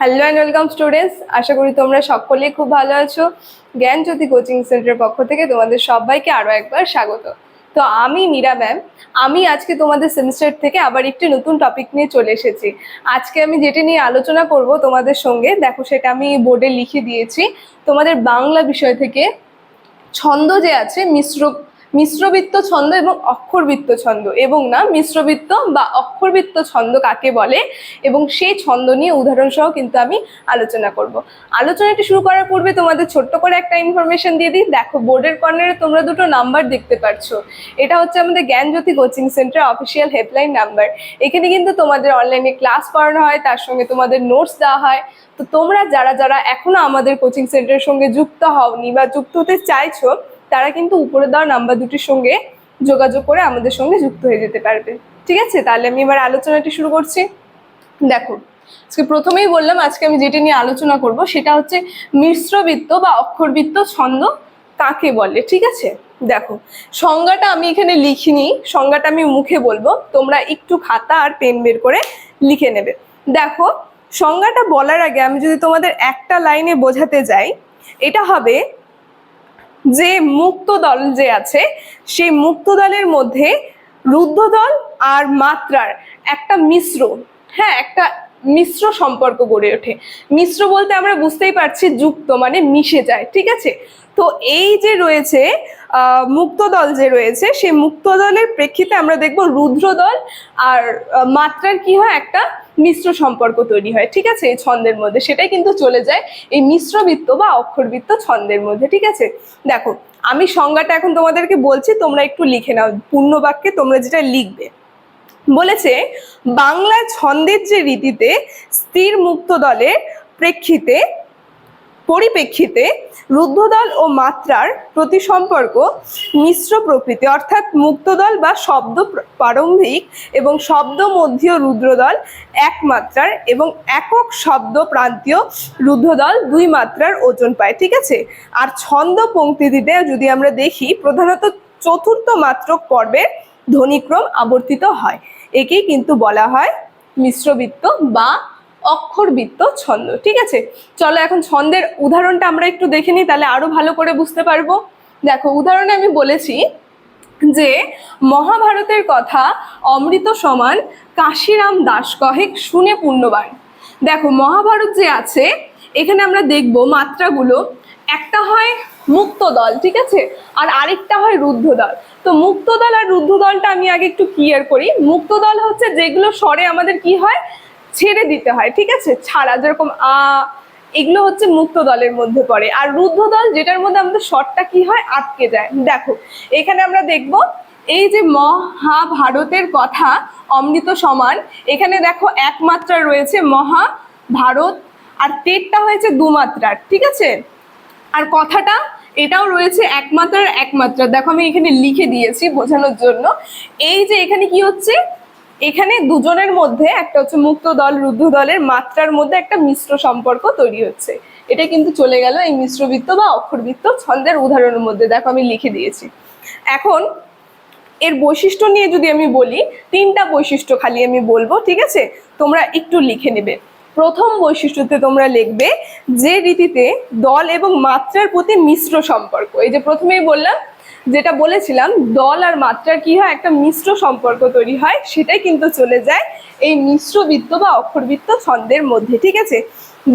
Hello and welcome students, আশা করি তোমরা সকলেই খুব ভালো আছো। জ্ঞানজ্যোতি কোচিং সেন্টারের পক্ষ থেকে তোমাদের সবাইকে আরও একবার স্বাগত। তো আমি মীরা ম্যাম, আমি আজকে তোমাদের সেমিস্টার থেকে আবার একটি নতুন টপিক নিয়ে চলে এসেছি। আজকে আমি যেটি নিয়ে আলোচনা করব তোমাদের সঙ্গে, দেখো সেটা আমি বোর্ডে লিখে দিয়েছি। তোমাদের বাংলা বিষয় থেকে ছন্দ যে আছে, মিশ্রবৃত্ত ছন্দ এবং অক্ষরবৃত্ত ছন্দ, এবং না মিশ্রবৃত্ত বা অক্ষরবৃত্ত ছন্দ কাকে বলে এবং সেই ছন্দ নিয়ে উদাহরণ সহ কিন্তু আমি আলোচনা করব। আলোচনাটি শুরু করার পূর্বে তোমাদের ছোট্ট করে একটা ইনফরমেশন দিয়ে দিই। দেখো বোর্ডের কর্নারে তোমরা দুটো নাম্বার দেখতে পাচ্ছ, এটা হচ্ছে আমাদের Gyanjyoti coaching centre official helpline number. এখানে কিন্তু তোমাদের অনলাইনে ক্লাস করানো হয়, তার সঙ্গে তোমাদের নোটস দেওয়া হয়। তো তোমরা যারা যারা এখনো আমাদের কোচিং সেন্টারের সঙ্গে যুক্ত হওনি বা যুক্ত হতে চাইছো, তারা কিন্তু উপরে দেওয়া নাম্বার দুটির সঙ্গে যোগাযোগ করে আমাদের সঙ্গে যুক্ত হয়ে যেতে পারবে। ঠিক আছে, তাহলে আমি এবার আলোচনাটি শুরু করছি। দেখো, আজকে প্রথমেই বললাম আজকে আমি যেটি নিয়ে আলোচনা করব সেটা হচ্ছে মিশ্রবৃত্ত বা অক্ষরবৃত্ত ছন্দ কাকে বলে। ঠিক আছে, দেখো সংজ্ঞাটা আমি এখানে লিখিনি, সংজ্ঞাটা আমি মুখে বলবো, তোমরা একটু খাতা আর পেন বের করে লিখে নেবে। দেখো, সংজ্ঞাটা বলার আগে আমি যদি তোমাদের একটা লাইনে বোঝাতে যাই, এটা হবে যে মুক্ত দল যে আছে, সেই মুক্ত দলের মধ্যে রুদ্ধ দল আর মাত্রার একটা একটা মিশ্র সম্পর্ক গড়ে ওঠে। মিশ্র বলতে আমরা বুঝতেই পারছি যুক্ত মানে মিশে যায়। ঠিক আছে, তো এই যে রয়েছে মুক্ত দল যে রয়েছে, সেই মুক্ত দলের প্রেক্ষিতে আমরা দেখব রুদ্র দল আর মাত্রার কি হয়, একটা মিশ্র সম্পর্ক তৈরি হয়। ঠিক আছে, এই ছন্দের মধ্যে সেটাই কিন্তু চলে যায় এই মিশ্রবৃত্ত বা অক্ষরবৃত্ত ছন্দের মধ্যে। ঠিক আছে, দেখো আমি সংজ্ঞাটা এখন তোমাদেরকে বলছি, তোমরা একটু লিখে নাও পূর্ণ বাক্যে তোমরা যেটা লিখবে। বলেছে বাংলায় ছন্দের যে রীতিতে স্থির মুক্ত দলের পরিপ্রেক্ষিতে রুদ্ধদল ও মাত্রার প্রতি সম্পর্ক মিশ্র প্রকৃতি, অর্থাৎ মুক্তদল বা শব্দ প্রারম্ভিক এবং শব্দ মধ্যীয় রুদ্রদল এক মাত্রার এবং একক শব্দ প্রান্তীয় রুদ্ধদল দুই মাত্রার ওজন পায়। ঠিক আছে, আর ছন্দ পংক্তিতে যদি আমরা দেখি, প্রধানত চতুর্থ মাত্রক পর্বের ধ্বনিক্রম আবর্তিত হয়। একেই কিন্তু বলা হয় মিশ্রবৃত্ত বা অক্ষরবৃত্ত ছন্দ। ঠিক আছে, চলো এখন ছন্দের উদাহরণটা আমরা একটু দেখে নিই, তাহলে আরো ভালো করে বুঝতে পারবো। দেখো, উদাহরণে আমি বলেছি যে মহাভারতের কথা অমৃত সমান কাশিরাম দাস কহে শুনে পুণ্যবান। দেখো, মহাভারত যে আছে এখানে আমরা দেখব মাত্রাগুলো, একটা হয় মুক্ত দল, ঠিক আছে, আর আরেকটা হয় রুদ্ধ দল। তো মুক্ত দল আর রুদ্ধ দলটা আমি আগে একটু ক্লিয়ার করি। মুক্ত দল হচ্ছে যেগুলো স্বরে আমাদের কি হয়, ছেড়ে দিতে হয়। ঠিক আছে, ছাড়া, যেরকম এগুলো হচ্ছে মুক্ত দলের মধ্যে পড়ে। আর রুদ্ধ দল যেটার মধ্যে আমাদের স্বরটা কি হয়, আটকে যায়। দেখো এখানে আমরা দেখব এই যে মহাভারতের কথা অমৃত সমান, এখানে দেখো এক মাত্রার রয়েছে মহাভারত, আর তেরটা হয়েছে দু মাত্রার। ঠিক আছে, আর কথাটা এটাও রয়েছে এক মাত্রার। দেখো আমি এখানে লিখে দিয়েছি বোঝানোর জন্য। এই যে এখানে কি হচ্ছে, এখানে দুজনের মধ্যে একটা হচ্ছে মুক্ত দল রুদ্ধ দলের মাত্রার মধ্যে একটা মিশ্র সম্পর্ক তৈরি হচ্ছে। এটা কিন্তু চলে গেল এই মিশ্রবৃত্ত বা অক্ষরবৃত্ত ছন্দের উদাহরণের মধ্যে। দেখো আমি লিখে দিয়েছি। এখন এর বৈশিষ্ট্য নিয়ে যদি আমি বলি, তিনটা বৈশিষ্ট্য খালি আমি বলবো। ঠিক আছে, তোমরা একটু লিখে নেবে। প্রথম বৈশিষ্ট্যতে তোমরা লিখবে যে রীতিতে দল এবং মাত্রার প্রতি মিশ্র সম্পর্ক। এই যে প্রথমেই বললাম, যেটা বলেছিলাম দল আর মাত্রার কি হয়, একটা মিশ্র সম্পর্ক তৈরি হয়, সেটাই কিন্তু চলে যায় এই মিশ্রবৃত্ত বা অক্ষরবৃত্ত ছন্দের মধ্যে। ঠিক আছে,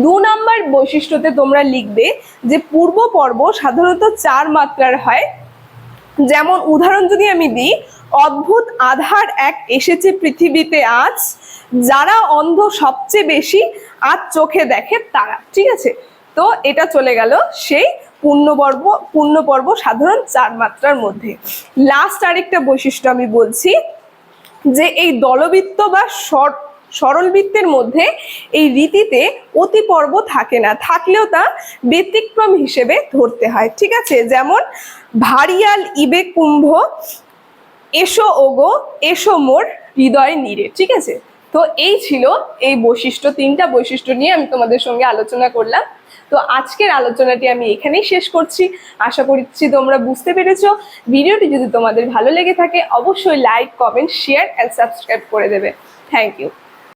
দু নম্বর বৈশিষ্ট্যতে তোমরা লিখবে যে পূর্ব পর্ব সাধারণত চার মাত্রার হয়। যেমন উদাহরণ যদি আমি দিই, অদ্ভুত আধার এক এসেছে পৃথিবীতে আজ, যারা অন্ধ সবচেয়ে বেশি আজ চোখে দেখে তারা। ঠিক আছে, তো এটা চলে গেল সেই পূর্ণ পর্ব সাধারণ চার মাত্রার মধ্যে। লাস্ট আরেকটা বৈশিষ্ট্য আমি বলছি যে এই দলবৃত্ত বা সরল বৃত্তের মধ্যে এই রীতিতে অতি পর্ব থাকে না, থাকলেও তা ব্যতিক্রম হিসেবে ধরতে হয়। ঠিক আছে, যেমন ভারিয়াল ইবে কুম্ভ, এসো ওগো এসো মোর হৃদয় নীরে। ঠিক আছে, তো এই ছিল এই বৈশিষ্ট্য, তিনটা বৈশিষ্ট্য নিয়ে আমি তোমাদের সঙ্গে আলোচনা করলাম। তো আজকের আলোচনাটি আমি এখানেই শেষ করছি। আশা করছি তোমরা বুঝতে পেরেছো। ভিডিওটি যদি তোমাদের ভালো লেগে থাকে অবশ্যই like, comment, share and subscribe করে দেবে। Thank you.